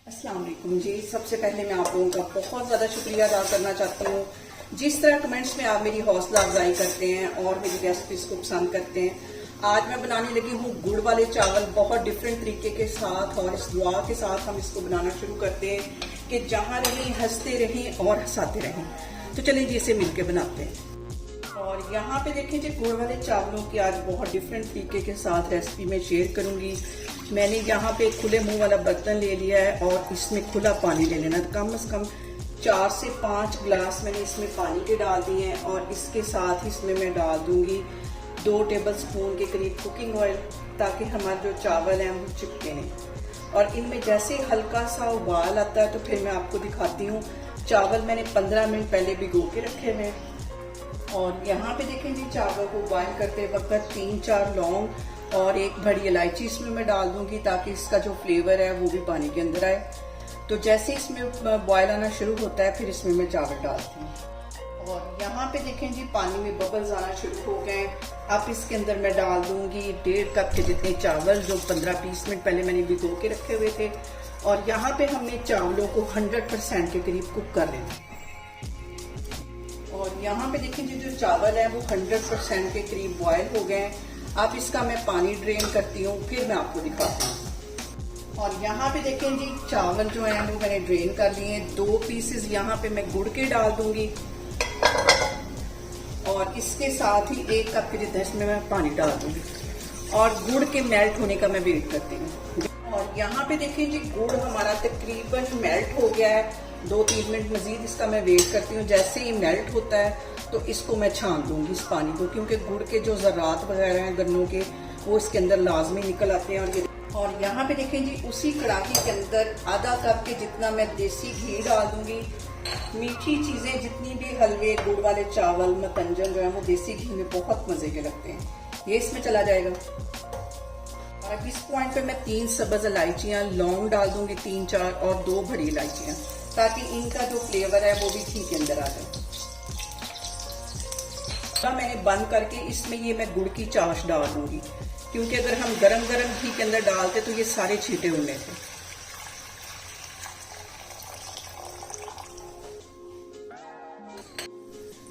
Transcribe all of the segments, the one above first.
अस्सलाम वालेकुम जी। सबसे पहले मैं आप लोगों का बहुत ज़्यादा शुक्रिया अदा करना चाहती हूँ। जिस तरह कमेंट्स में आप मेरी हौसला अफजाई करते हैं और मेरी रेसिपीज को पसंद करते हैं। आज मैं बनाने लगी हूँ गुड़ वाले चावल बहुत डिफरेंट तरीके के साथ, और इस दुआ के साथ हम इसको बनाना शुरू करते हैं कि जहाँ रहें हंसते रहें और हंसाते रहें। तो चलिए जी इसे मिलके बनाते हैं। और यहाँ पे देखें जी गुड़ वाले चावलों की आज बहुत डिफरेंट तरीके के साथ रेसिपी में शेयर करूंगी। मैंने यहाँ पे खुले मुंह वाला बर्तन ले लिया है और इसमें खुला पानी ले लेना। कम से कम 4 से 5 गिलास मैंने इसमें पानी के डाल दिए हैं, और इसके साथ इसमें मैं डाल दूंगी 2 टेबल स्पून के करीब कुकिंग ऑयल, ताकि हमारे जो चावल हैं वो चिपके नहीं। और इनमें जैसे हल्का सा उबाल आता है तो फिर मैं आपको दिखाती हूँ। चावल मैंने 15 मिनट पहले भिगो के रखे हुए हैं। और यहाँ पे देखें जी चावल को बॉयल करते वक्त 3-4 लौंग और 1 बड़ी इलायची इसमें मैं डाल दूंगी, ताकि इसका जो फ्लेवर है वो भी पानी के अंदर आए। तो जैसे इसमें बॉयल आना शुरू होता है फिर इसमें मैं चावल डालती हूँ। और यहाँ पे देखें जी पानी में बबल्स आना शुरू हो गए। अब इसके अंदर मैं डाल दूंगी 1.5 कप के जितने चावल, जो 15-20 मिनट पहले मैंने भिगो के रखे हुए थे। और यहाँ पे हमने चावलों को 100% के करीब कुक कर लेना। और यहाँ पे देखिए जी जो चावल है वो 100% के करीब बॉयल हो गए हैं। अब इसका मैं पानी ड्रेन करती हूँ, फिर मैं आपको दिखाती हूँ। और यहाँ पे देखें जी चावल जो है वो मैंने ड्रेन कर लिए हैं। 2 पीसेस यहाँ पे मैं गुड़ के डाल दूंगी, और इसके साथ ही 1 कप के जितना इसमें मैं पानी डाल दूंगी, और गुड़ के मेल्ट होने का मैं वेट करती हूँ। और यहाँ पे देखें जी गुड़ हमारा तकरीबन मेल्ट हो गया है। 2-3 मिनट मजीद इसका मैं वेट करती हूँ। जैसे ही मेल्ट होता है तो इसको मैं छान दूंगी इस पानी को, क्योंकि गुड़ के जो ज़रात वगैरह हैं गन्नों के वो इसके अंदर लाजमी निकल आते हैं। और यहाँ पे देखें जी उसी कड़ाही के अंदर आधा कप के जितना मैं देसी घी डाल दूंगी। मीठी चीज़ें जितनी भी हलवे, गुड़ वाले चावल, मतंजन जो है वो देसी घी में बहुत मज़े के लगते हैं। ये इसमें चला जाएगा। और अब इस पॉइंट पे मैं 3 सब्ज़ इलायचियाँ, लौंग डाल दूंगी 3-4, और 2 बड़ी इलायचियाँ, ताकि इनका जो फ्लेवर है वो भी घी के अंदर आ जाए। मैंने बंद करके इसमें ये मैं गुड़ की चाश डाल दूंगी, क्योंकि अगर हम गरम गरम घी के अंदर डालते तो ये सारे छींटे उड़ने थे।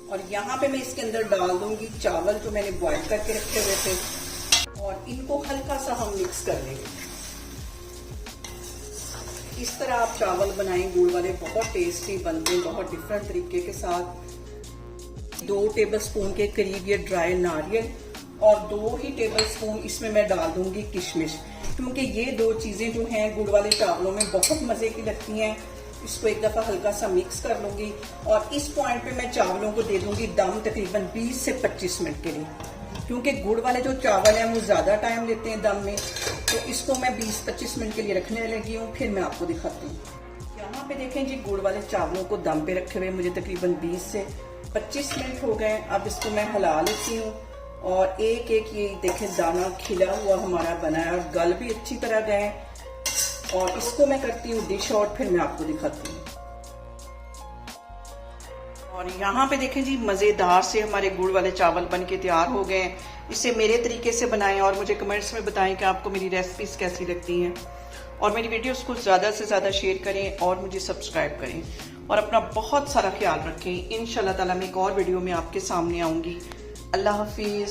और यहाँ पे मैं इसके अंदर डाल दूंगी चावल जो मैंने बॉईल करके रखे हुए थे, और इनको हल्का सा हम मिक्स कर लेंगे। इस तरह आप चावल बनाएं गुड़ वाले, बहुत टेस्टी बनते हैं, बहुत डिफरेंट तरीके के साथ। 2 टेबल स्पून के करीब ये ड्राई नारियल, और 2 ही टेबल स्पून इसमें मैं डाल दूंगी किशमिश, क्योंकि ये 2 चीजें जो हैं गुड़ वाले चावलों में बहुत मजे की लगती हैं। इसको एक दफा हल्का सा मिक्स कर लूंगी, और इस पॉइंट पे मैं चावलों को दे दूंगी दम तकरीबन 20 से 25 मिनट के लिए, क्योंकि गुड़ वाले जो चावल हैं वो ज्यादा टाइम लेते हैं दम में। तो इसको मैं 20-25 मिनट के लिए रखने लगी हूँ, फिर मैं आपको दिखाती हूँ। यहाँ पे देखें जी गुड़ वाले चावलों को दम पे रखे हुए मुझे तकरीबन 20 से 25 मिनट हो गए। अब इसको मैं हिला लेती हूँ, और एक ये देखें दाना खिला हुआ हमारा बना है, और गल भी अच्छी तरह गए। और इसको मैं करती हूँ डिश आउट, फिर मैं आपको दिखाती हूँ। और यहाँ पे देखें जी मज़ेदार से हमारे गुड़ वाले चावल बन के तैयार हो गए हैं। इसे मेरे तरीके से बनाएं, और मुझे कमेंट्स में बताएं कि आपको मेरी रेसिपीज कैसी लगती हैं। और मेरी वीडियोस को ज़्यादा से ज़्यादा शेयर करें, और मुझे सब्सक्राइब करें, और अपना बहुत सारा ख्याल रखें। इंशाल्लाह ताला मैं एक और वीडियो में आपके सामने आऊँगी। अल्लाह हाफिज़।